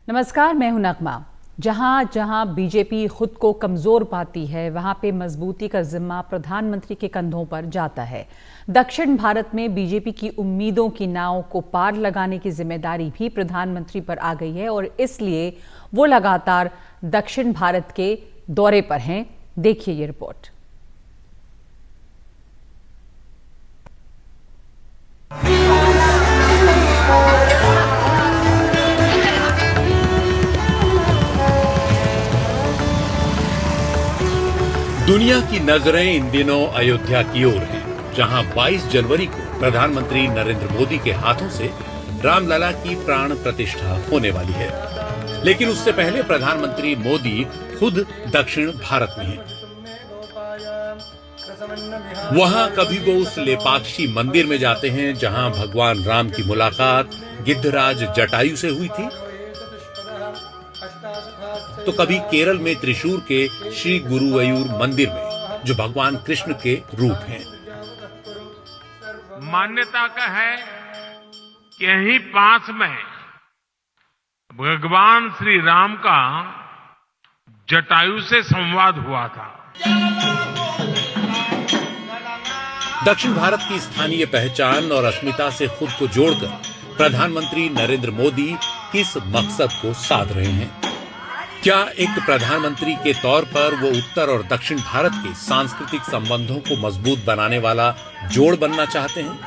नमस्कार, मैं हूं नगमा। जहां जहां बीजेपी खुद को कमजोर पाती है, वहां पे मजबूती का जिम्मा प्रधानमंत्री के कंधों पर जाता है। दक्षिण भारत में बीजेपी की उम्मीदों की नाव को पार लगाने की जिम्मेदारी भी प्रधानमंत्री पर आ गई है और इसलिए वो लगातार दक्षिण भारत के दौरे पर हैं। देखिए ये रिपोर्ट। दुनिया की नजरें इन दिनों अयोध्या की ओर हैं, जहां 22 जनवरी को प्रधानमंत्री नरेंद्र मोदी के हाथों से रामलला की प्राण प्रतिष्ठा होने वाली है। लेकिन उससे पहले प्रधानमंत्री मोदी खुद दक्षिण भारत में हैं। वहां कभी वो उस लेपाक्षी मंदिर में जाते हैं जहां भगवान राम की मुलाकात गिद्धराज जटायु से हुई थी, तो कभी केरल में त्रिशूर के श्री गुरुवयूर मंदिर में जो भगवान कृष्ण के रूप हैं। मान्यता का है कि यहीं पास में भगवान श्री राम का जटायु से संवाद हुआ था। दक्षिण भारत की स्थानीय पहचान और अस्मिता से खुद को जोड़कर प्रधानमंत्री नरेंद्र मोदी किस मकसद को साध रहे हैं? क्या एक प्रधानमंत्री के तौर पर वो उत्तर और दक्षिण भारत के सांस्कृतिक संबंधों को मजबूत बनाने वाला जोड़ बनना चाहते हैं?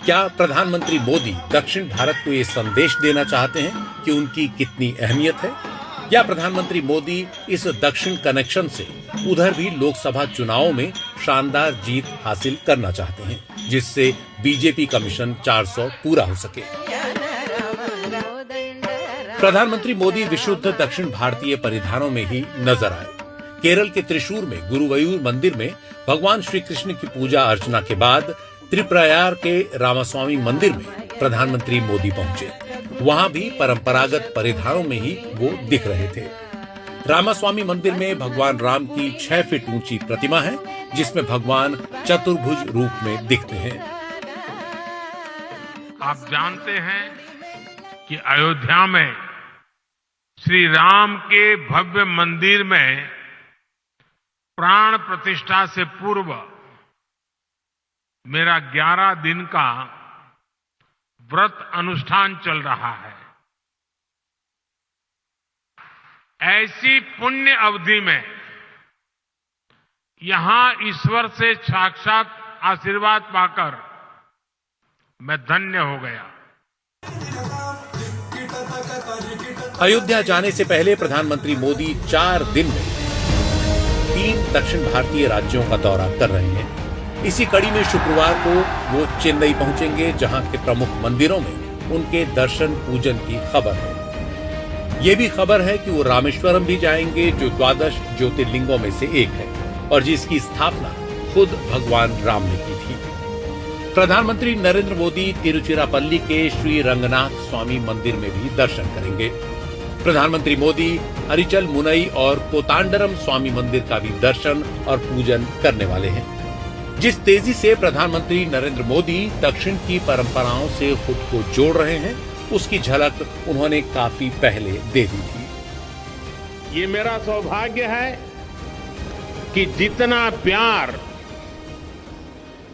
क्या प्रधानमंत्री मोदी दक्षिण भारत को ये संदेश देना चाहते हैं कि उनकी कितनी अहमियत है? या प्रधानमंत्री मोदी इस दक्षिण कनेक्शन से उधर भी लोकसभा चुनावों में शानदार जीत हासिल करना चाहते हैं, जिससे बीजेपी का मिशन 400 पूरा हो सके? प्रधानमंत्री मोदी विशुद्ध दक्षिण भारतीय परिधानों में ही नजर आए। केरल के त्रिशूर में गुरुवयूर मंदिर में भगवान श्री कृष्ण की पूजा अर्चना के बाद त्रिप्रयार के रामास्वामी मंदिर में प्रधानमंत्री मोदी पहुंचे। वहां भी परंपरागत परिधानों में ही वो दिख रहे थे। रामास्वामी मंदिर में भगवान राम की 6 फीट ऊंची प्रतिमा है, जिसमें भगवान चतुर्भुज रूप में दिखते हैं। आप जानते हैं कि अयोध्या में श्री राम के भव्य मंदिर में प्राण प्रतिष्ठा से पूर्व मेरा 11 दिन का व्रत अनुष्ठान चल रहा है। ऐसी पुण्य अवधि में यहां ईश्वर से साक्षात आशीर्वाद पाकर मैं धन्य हो गया। अयोध्या जाने से पहले प्रधानमंत्री मोदी 4 दिन में 3 दक्षिण भारतीय राज्यों का दौरा कर रहे हैं। इसी कड़ी में शुक्रवार को वो चेन्नई पहुंचेंगे, जहां के प्रमुख मंदिरों में उनके दर्शन पूजन की खबर है। ये भी खबर है कि वो रामेश्वरम भी जाएंगे, जो 12 ज्योतिर्लिंगों में से एक है और जिसकी स्थापना खुद भगवान राम ने की थी। प्रधानमंत्री नरेंद्र मोदी तिरुचिरापल्ली के श्री रंगनाथ स्वामी मंदिर में भी दर्शन करेंगे। प्रधानमंत्री मोदी अरिचल मुनई और कोतांडरम स्वामी मंदिर का भी दर्शन और पूजन करने वाले हैं। जिस तेजी से प्रधानमंत्री नरेंद्र मोदी दक्षिण की परंपराओं से खुद को जोड़ रहे हैं, उसकी झलक उन्होंने काफी पहले दे दी थी। ये मेरा सौभाग्य है कि जितना प्यार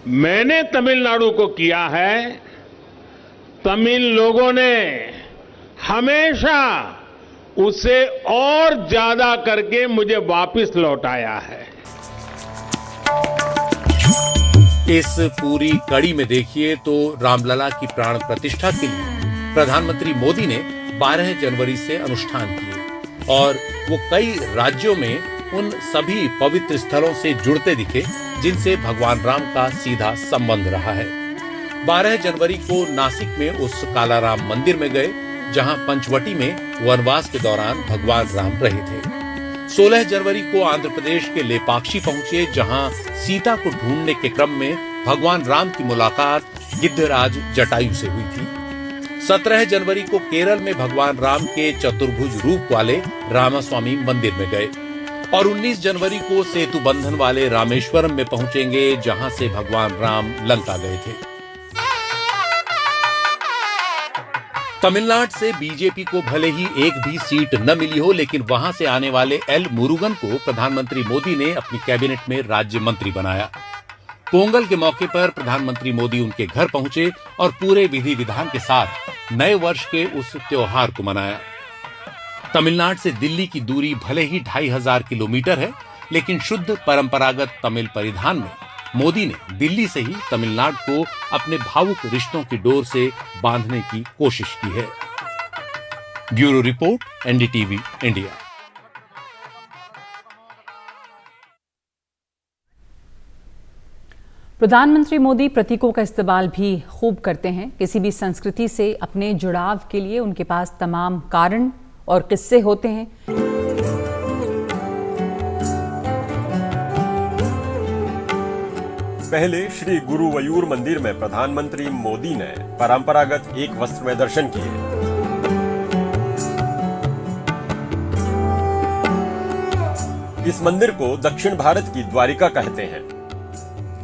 मैंने तमिलनाडु को किया है, तमिल लोगों ने हमेशा उसे और ज्यादा करके मुझे वापस लौटाया है। इस पूरी कड़ी में देखिए तो रामलला की प्राण प्रतिष्ठा के लिए प्रधानमंत्री मोदी ने 12 जनवरी से अनुष्ठान किए और वो कई राज्यों में उन सभी पवित्र स्थलों से जुड़ते दिखे जिनसे भगवान राम का सीधा संबंध रहा है। 12 जनवरी को नासिक में उस कालाराम मंदिर में गए, जहां पंचवटी में वनवास के दौरान भगवान राम रहे थे। 16 जनवरी को आंध्र प्रदेश के लेपाक्षी पहुंचे, जहां सीता को ढूंढने के क्रम में भगवान राम की मुलाकात गिद्धराज जटायु से हुई थी। 17 जनवरी को केरल में भगवान राम के चतुर्भुज रूप वाले रामास्वामी मंदिर में गए और 19 जनवरी को सेतु बंधन वाले रामेश्वरम में पहुंचेंगे, जहां से भगवान राम लंका गए थे। तमिलनाडु से बीजेपी को भले ही एक भी सीट न मिली हो, लेकिन वहां से आने वाले एल मुरुगन को प्रधानमंत्री मोदी ने अपनी कैबिनेट में राज्य मंत्री बनाया। पोंगल के मौके पर प्रधानमंत्री मोदी उनके घर पहुंचे और पूरे विधि विधान के साथ नए वर्ष के उस त्योहार को मनाया। तमिलनाडु से दिल्ली की दूरी भले ही 2500 किलोमीटर है, लेकिन शुद्ध परंपरागत तमिल परिधान में मोदी ने दिल्ली से ही तमिलनाडु को अपने भावुक रिश्तों की डोर से बांधने की कोशिश की है। Bureau report, NDTV India. प्रधानमंत्री मोदी प्रतीकों का इस्तेमाल भी खूब करते हैं। किसी भी संस्कृति से अपने जुड़ाव के लिए उनके पास तमाम कारण और किस्से होते हैं। पहले श्री गुरुवयूर मंदिर में प्रधानमंत्री मोदी ने परंपरागत एक वस्त्र में दर्शन किए। इस मंदिर को दक्षिण भारत की द्वारिका कहते हैं।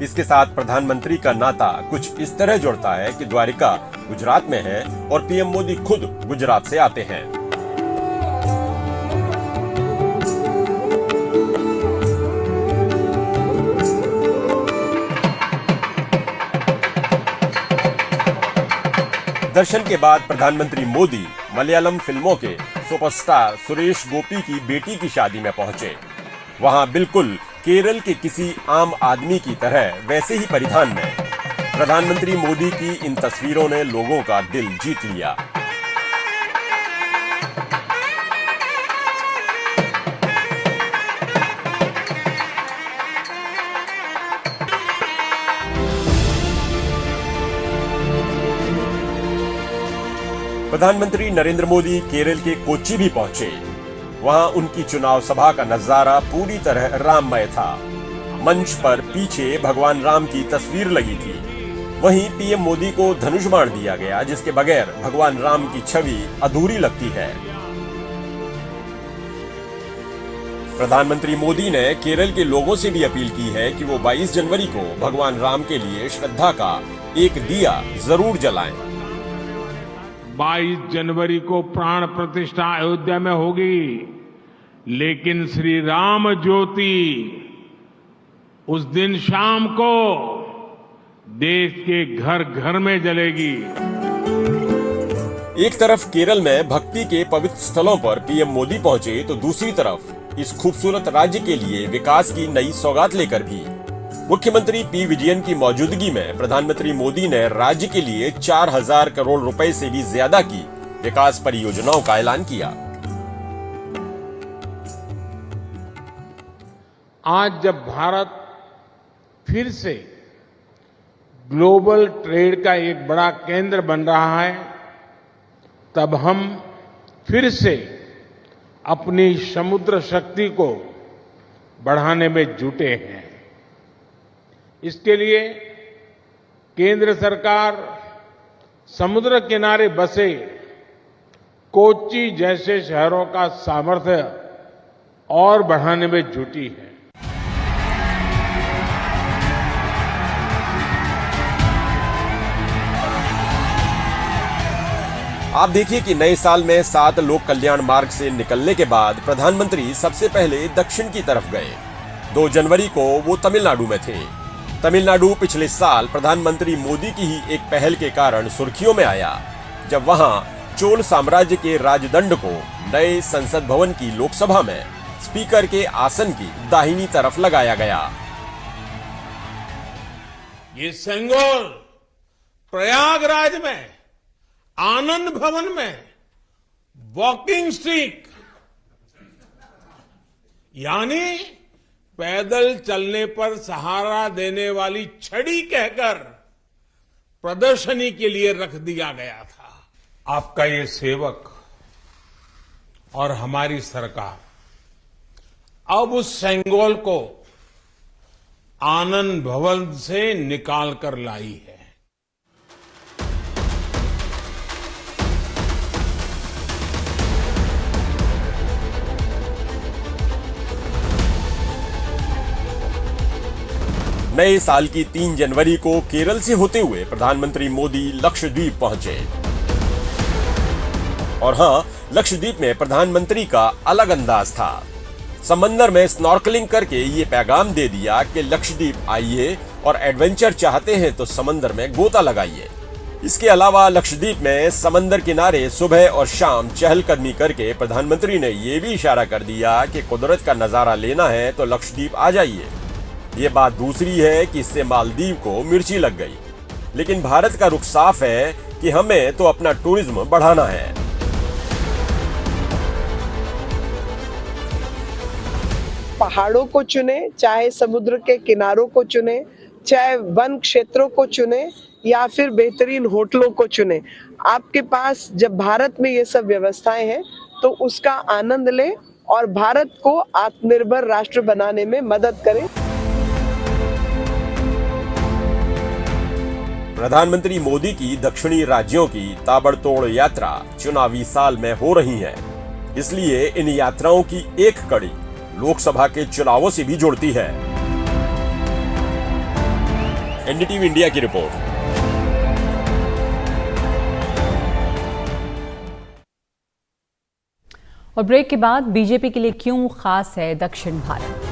इसके साथ प्रधानमंत्री का नाता कुछ इस तरह जुड़ता है कि द्वारिका गुजरात में है और पीएम मोदी खुद गुजरात से आते हैं। दर्शन के बाद प्रधानमंत्री मोदी मलयालम फिल्मों के सुपरस्टार सुरेश गोपी की बेटी की शादी में पहुंचे। वहां बिल्कुल केरल के किसी आम आदमी की तरह वैसे ही परिधान में प्रधानमंत्री मोदी की इन तस्वीरों ने लोगों का दिल जीत लिया। प्रधानमंत्री नरेंद्र मोदी केरल के कोच्चि भी पहुंचे। वहां उनकी चुनाव सभा का नजारा पूरी तरह राममय था। मंच पर पीछे भगवान राम की तस्वीर लगी थी। वहीं पीएम मोदी को धनुष बाण दिया गया, जिसके बगैर भगवान राम की छवि अधूरी लगती है। प्रधानमंत्री मोदी ने केरल के लोगों से भी अपील की है कि वो 22 जनवरी को भगवान राम के लिए श्रद्धा का एक दिया जरूर जलाएं। 22 जनवरी को प्राण प्रतिष्ठा अयोध्या में होगी, लेकिन श्री राम ज्योति उस दिन शाम को देश के घर घर में जलेगी। एक तरफ केरल में भक्ति के पवित्र स्थलों पर पीएम मोदी पहुंचे, तो दूसरी तरफ इस खूबसूरत राज्य के लिए विकास की नई सौगात लेकर भी मुख्यमंत्री पी विजयन की मौजूदगी में प्रधानमंत्री मोदी ने राज्य के लिए 4000 करोड़ रुपए से भी ज्यादा की विकास परियोजनाओं का ऐलान किया। आज जब भारत फिर से ग्लोबल ट्रेड का एक बड़ा केंद्र बन रहा है, तब हम फिर से अपनी समुद्र शक्ति को बढ़ाने में जुटे हैं। इसके लिए केंद्र सरकार समुद्र किनारे बसे कोच्चि जैसे शहरों का सामर्थ्य और बढ़ाने में जुटी है। आप देखिए कि नए साल में 7 लोक कल्याण मार्ग से निकलने के बाद प्रधानमंत्री सबसे पहले दक्षिण की तरफ गए। 2 जनवरी को वो तमिलनाडु में थे। तमिलनाडु पिछले साल प्रधानमंत्री मोदी की ही एक पहल के कारण सुर्खियों में आया, जब वहां चोल साम्राज्य के राजदंड को नए संसद भवन की लोकसभा में स्पीकर के आसन की दाहिनी तरफ लगाया गया। ये सेंगोल प्रयागराज में आनंद भवन में वॉकिंग स्टिक यानी पैदल चलने पर सहारा देने वाली छड़ी कहकर प्रदर्शनी के लिए रख दिया गया था। आपका ये सेवक और हमारी सरकार अब उस सेंगोल को आनंद भवन से निकाल कर लाई है। नए साल की 3 जनवरी को केरल से होते हुए प्रधानमंत्री मोदी लक्षद्वीप पहुंचे। और हाँ, लक्षद्वीप में प्रधानमंत्री का अलग अंदाज था। समंदर में स्नॉर्कलिंग करके ये पैगाम दे दिया कि लक्षद्वीप आइए और एडवेंचर चाहते हैं तो समंदर में गोता लगाइए। इसके अलावा लक्षद्वीप में समंदर किनारे सुबह और शाम चहलकदमी करके प्रधानमंत्री ने ये भी इशारा कर दिया कि कुदरत का नजारा लेना है तो लक्षद्वीप आ जाइए। ये बात दूसरी है कि इससे मालदीव को मिर्ची लग गई, लेकिन भारत का रुख साफ है कि हमें तो अपना टूरिज्म बढ़ाना है। पहाड़ों को चुने, चाहे समुद्र के किनारों को चुने, चाहे वन क्षेत्रों को चुने या फिर बेहतरीन होटलों को चुने, आपके पास जब भारत में ये सब व्यवस्थाएं हैं तो उसका आनंद लें और भारत को आत्मनिर्भर राष्ट्र बनाने में मदद करें। प्रधानमंत्री मोदी की दक्षिणी राज्यों की ताबड़तोड़ यात्रा चुनावी साल में हो रही है, इसलिए इन यात्राओं की एक कड़ी लोकसभा के चुनावों से भी जुड़ती है। एनडीटीवी इंडिया की रिपोर्ट। और ब्रेक के बाद बीजेपी के लिए क्यों खास है दक्षिण भारत।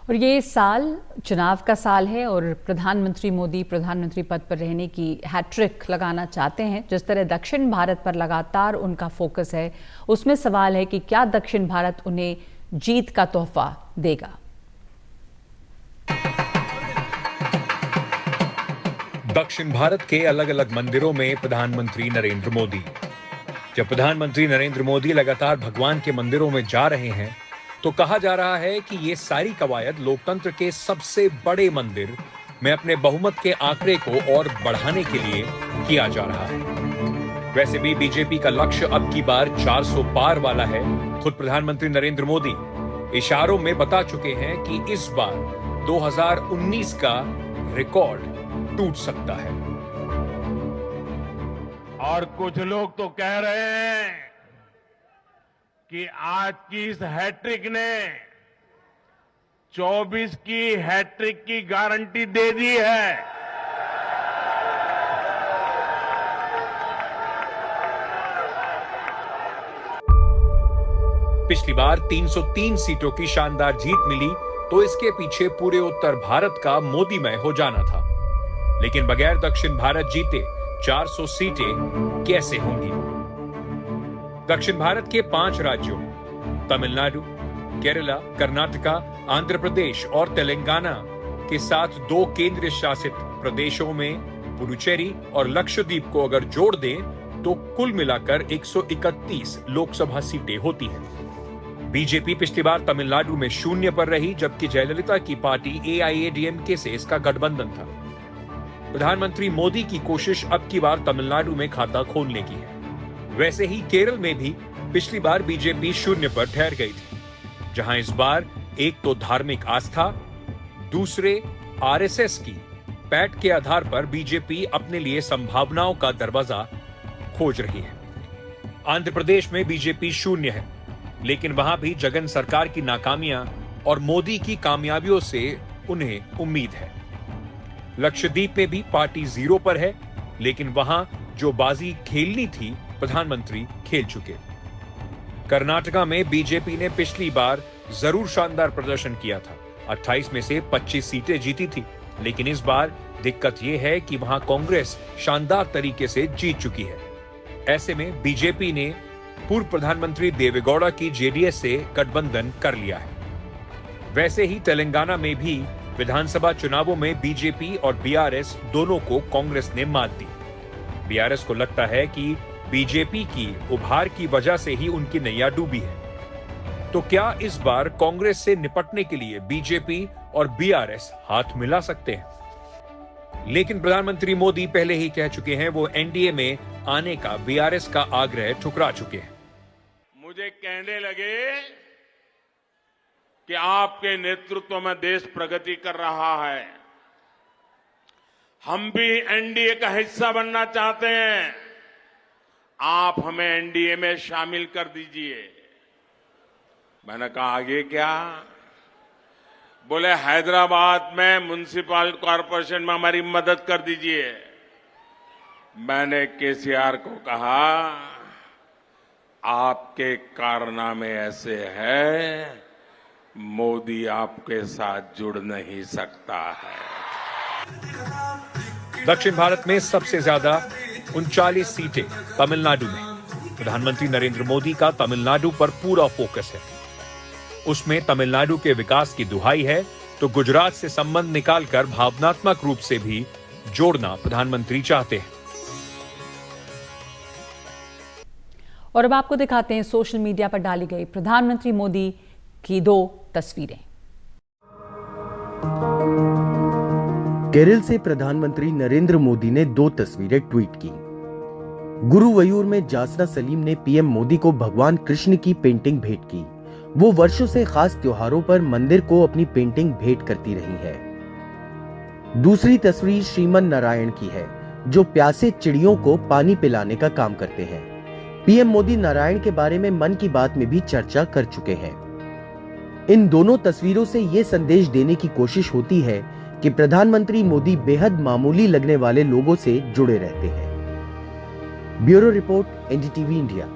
और ये साल चुनाव का साल है और प्रधानमंत्री मोदी प्रधानमंत्री पद पर रहने की हैट्रिक लगाना चाहते हैं। जिस तरह दक्षिण भारत पर लगातार उनका फोकस है, उसमें सवाल है कि क्या दक्षिण भारत उन्हें जीत का तोहफा देगा। दक्षिण भारत के अलग अलग मंदिरों में प्रधानमंत्री नरेंद्र मोदी। जब प्रधानमंत्री नरेंद्र मोदी लगातार भगवान के मंदिरों में जा रहे हैं तो कहा जा रहा है कि ये सारी कवायद लोकतंत्र के सबसे बड़े मंदिर में अपने बहुमत के आंकड़े को और बढ़ाने के लिए किया जा रहा है। वैसे भी बीजेपी का लक्ष्य अब की बार 400 पार वाला है। खुद प्रधानमंत्री नरेंद्र मोदी इशारों में बता चुके हैं कि इस बार 2019 का रिकॉर्ड टूट सकता है। और कुछ लोग तो कह रहे हैं कि आज की इस हैट्रिक ने 24 की हैट्रिक की गारंटी दे दी है। पिछली बार 303 सीटों की शानदार जीत मिली तो इसके पीछे पूरे उत्तर भारत का मोदीमय हो जाना था। लेकिन बगैर दक्षिण भारत जीते 400 सीटें कैसे होंगी। दक्षिण भारत के 5 राज्यों तमिलनाडु, केरला, कर्नाटका, आंध्र प्रदेश और तेलंगाना के साथ 2 केंद्र शासित प्रदेशों में पुडुचेरी और लक्षद्वीप को अगर जोड़ दें तो कुल मिलाकर 131 लोकसभा सीटें होती हैं। बीजेपी पिछली बार तमिलनाडु में 0 पर रही, जबकि जयललिता की पार्टी AIADMK से इसका गठबंधन था। प्रधानमंत्री मोदी की कोशिश अब की बार तमिलनाडु में खाता खोलने की है। वैसे ही केरल में भी पिछली बार बीजेपी 0 पर ठहर गई थी, जहां इस बार एक तो धार्मिक आस्था, दूसरे RSS की पैठ के आधार पर बीजेपी अपने लिए संभावनाओं का दरवाजा खोज रही है। आंध्र प्रदेश में बीजेपी 0 है, लेकिन वहां भी जगन सरकार की नाकामियां और मोदी की कामयाबियों से उन्हें उम्मीद है। लक्षद्वीप में भी पार्टी 0 पर है, लेकिन वहां जो बाजी खेलनी थी प्रधानमंत्री खेल चुके। कर्नाटका में बीजेपी ने पिछली बार जरूर शानदार प्रदर्शन किया था, 28 में से 25 सीटें जीती थी, लेकिन इस बार दिक्कत यह है कि वहां कांग्रेस शानदार तरीके से जीत चुकी है। ऐसे में बीजेपी ने पूर्व प्रधानमंत्री देवेगौड़ा की JDS से गठबंधन कर लिया है। वैसे ही तेलंगाना में भी विधानसभा चुनावों में बीजेपी और BRS दोनों को कांग्रेस ने मात दी। BRS को लगता है कि बीजेपी की उभार की वजह से ही उनकी नैया डूबी है। तो क्या इस बार कांग्रेस से निपटने के लिए बीजेपी और BRS हाथ मिला सकते हैं? लेकिन प्रधानमंत्री मोदी पहले ही कह चुके हैं वो NDA में आने का BRS का आग्रह ठुकरा चुके हैं। मुझे कहने लगे कि आपके नेतृत्व में देश प्रगति कर रहा है, हम भी NDA का हिस्सा बनना चाहते हैं, आप हमें NDA में शामिल कर दीजिए। मैंने कहा आगे क्या? बोले हैदराबाद में म्युनिसिपल कॉरपोरेशन में हमारी मदद कर दीजिए। मैंने केसीआर को कहा आपके कारनामे ऐसे हैं, मोदी आपके साथ जुड़ नहीं सकता है। दक्षिण भारत में सबसे ज्यादा 39 सीटें तमिलनाडु में। प्रधानमंत्री नरेंद्र मोदी का तमिलनाडु पर पूरा फोकस है। उसमें तमिलनाडु के विकास की दुहाई है तो गुजरात से संबंध निकालकर भावनात्मक रूप से भी जोड़ना प्रधानमंत्री चाहते हैं। और अब आपको दिखाते हैं सोशल मीडिया पर डाली गई प्रधानमंत्री मोदी की 2 तस्वीरें। केरल से प्रधानमंत्री नरेंद्र मोदी ने 2 तस्वीरें ट्वीट की। गुरुवायूर में जासना सलीम ने पीएम मोदी को भगवान कृष्ण की पेंटिंग भेंट की। वो वर्षों से खास त्योहारों पर मंदिर को अपनी पेंटिंग भेंट करती रही है। दूसरी तस्वीर श्रीमन नारायण की है, जो प्यासे चिड़ियों को पानी पिलाने का काम करते हैं। पीएम मोदी नारायण के बारे में मन की बात में भी चर्चा कर चुके हैं। इन दोनों तस्वीरों से ये संदेश देने की कोशिश होती है कि प्रधानमंत्री मोदी बेहद मामूली लगने वाले लोगों से जुड़े रहते हैं। Bureau report, NDTV India.